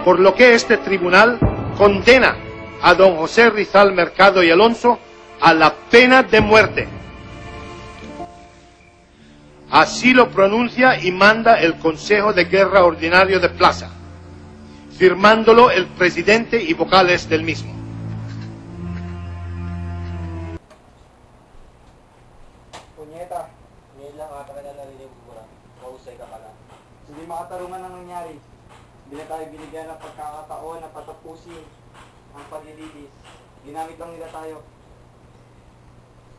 por lo que este tribunal condena a don José Rizal Mercado y Alonso a la pena de muerte. Así lo pronuncia y manda el Consejo de Guerra Ordinario de Plaza, firmándolo el presidente y vocales del mismo. Punyeta, ngayon lang ata ka na narinig ko na. Mahusay ka pala. Hindi makatarungan ang nangyari. Hindi na tayo binigyan ng pagkakataon na patapusin ang paglilitis. Ginamit lang nila tayo.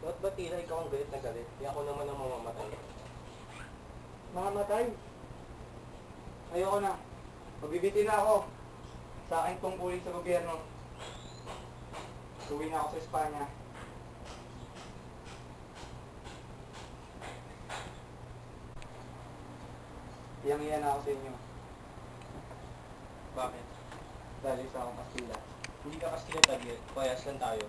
Ba't ba tila ikaw ang galit na galit? Di ako naman ang mamamatay. Mamamatay? Ayoko na. Magbibiti na ako. Sa akin tungkulin sa gobyerno. Uwi na ako sa Espanya. Iyang-iya na ako sa inyo. Bakit? Dahil isa akong Kastila. Hindi ka Kastila tagit, payas lang tayo.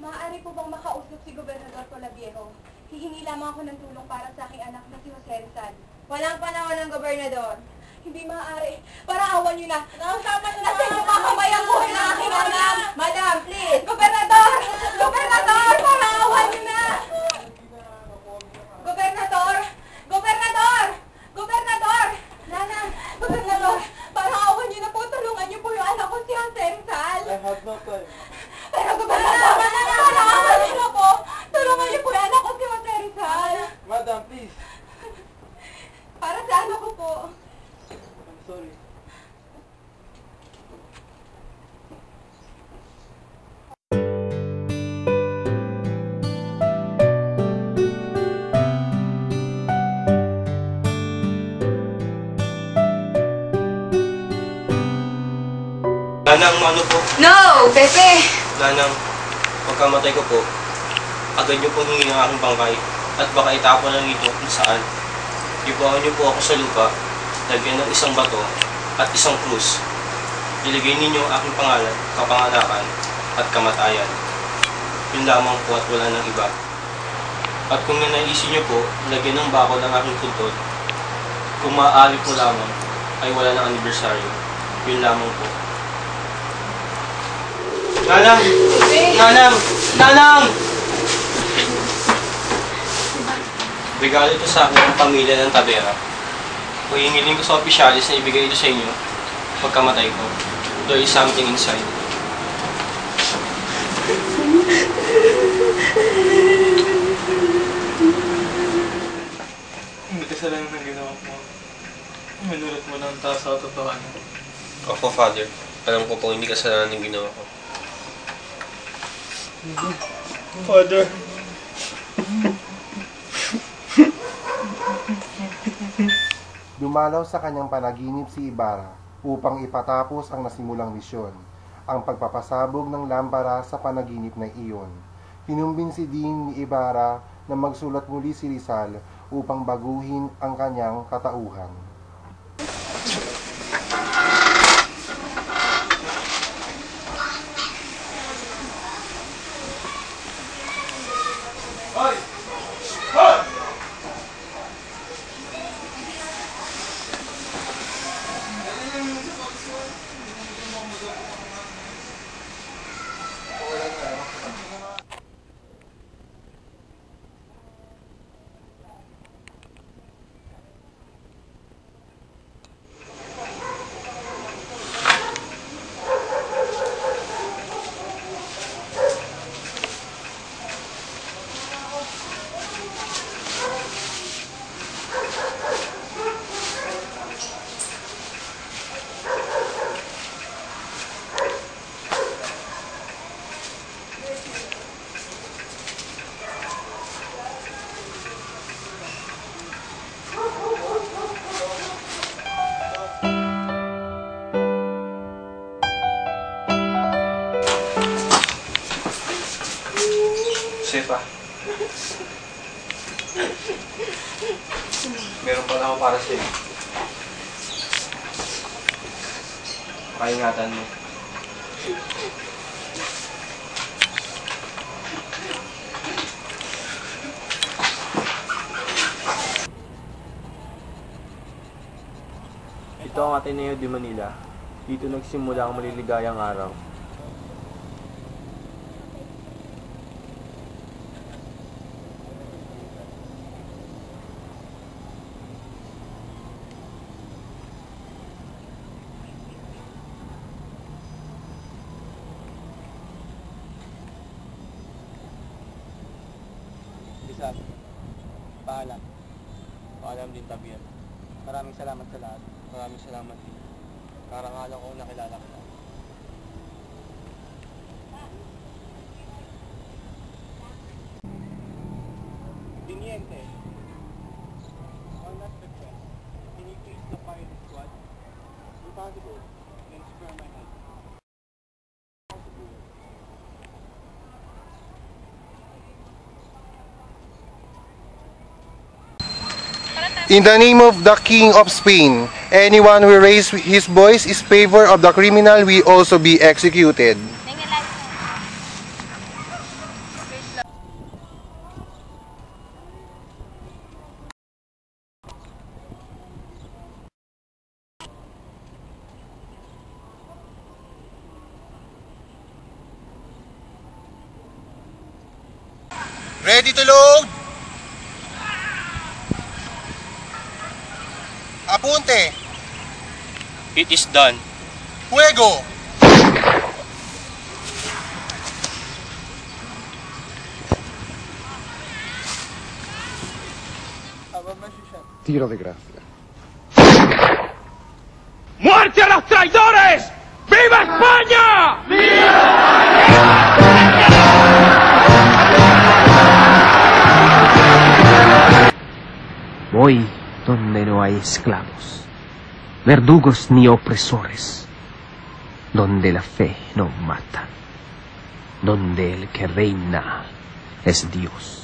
Maaari po bang makausap si Gobernador Polaviejo? Hihingi lamang ako ng tulong para sa aking anak na si Jose Rizal. Walang panahon ng Gobernador. Hindi maaari. Para awan niyo na. Tama na na. Kasi kumakamay ang buhay ng aking anak. Madam, please. Gobernador! Gobernador! Para awan niyo na. Gobernador! Gobernador! Gobernador! Nana! Gobernador! Para awan niyo na po. Tulungan niyo po yung anak ko si Jose Rizal. I have no time. Pero Gobernador! Para awan niyo na po. Tulungan niyo po yung anak ko si Jose Rizal. Madam, please. Para sa anak ko po. I'm sorry. Nanang, ano po? No! Pepe! Nanang, pagkamatay ko po, agad niyo pong hingin ang aking bangkay at baka itapon lang ito kung saan. Ibawan niyo po ako sa lupa, lagyan ng isang bato at isang krus. Ilagay ninyo ang aking pangalan, kapanganakan at kamatayan. Yun lamang po at wala nang iba. At kung nanaisin niyo po, lagyan ng bako ng aking puntod. Kung maaari po lamang, ay wala ng anibersaryo. Yun lamang po. Nanang! Nanang! Nanang! Regalo ito sa akin ng pamilya ng Tabera. Hihingilin ko sa opisyalis na ibigay ito sa inyo pagkamatay ko. There is something inside. Hindi kasalanan ng ginawa mo. Minulot mo ng taas sa totohanan. Opo, Father. Alam ko po hindi kasalanan ng ginawa ko. Father. Dumalaw sa kanyang panaginip si Ibarra upang ipatapos ang nasimulang misyon, ang pagpapasabog ng lampara sa panaginip na iyon. Kinumbinsi din ni Ibarra na magsulat muli si Rizal upang baguhin ang kanyang katauhan. Sepa. Meron pala ako para sa'yo. Paingatan mo. Ito ang Ateneo de Manila. Dito nagsimula ang maliligayang araw. Bisag, paalam. Paalam din, Tabian. Maraming salamat sa lahat. Maraming salamat din. Karangalan kong nakilala kita. Tiniente, on that request, can you please notify the squad? If possible, then spare my hand. In the name of the King of Spain, anyone who raise his voice in favor of the criminal will also be executed. Ready to load? Apunte. It is done. Fuego. Tiro de gracia. ¡Muerte a los traidores! ¡Viva España! Voy donde no hay esclavos, verdugos ni opresores, donde la fe no mata, donde el que reina es Dios.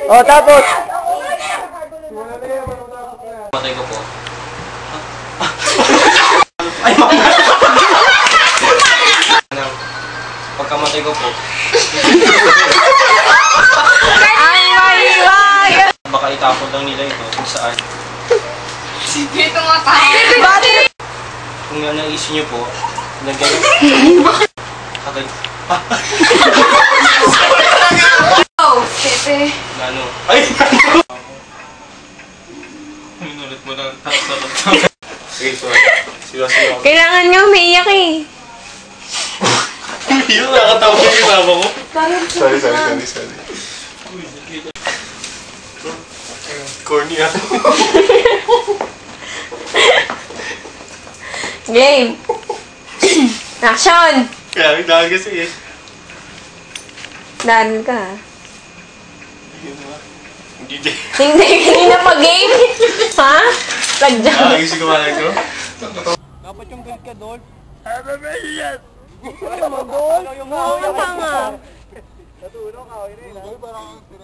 Oh, tapos! Patay ko po. Pagkamatay ko po. Baka itapon lang nila ito kung saan. Dito nga tayo. Kung yan naisip nyo po, lagyan agad. Oh, Pepe. Ano? Ay! Inulit mo lang. Sige, sorry. Siwa-siwa. Kailangan nga umiiyak eh. Yun, nakatawa yung kasama ko. Sorry. Corny ako. Game. Action! Kaya dahil kasi eh. Daan ka. Hindi din. Hindi, kanina pa game. Ha? Nag-jump. Ayusin ko malay ko. Dapat yung guard ka doon. Ano mo, Dol? Oo, yung hanga. Natulong ka, yun eh.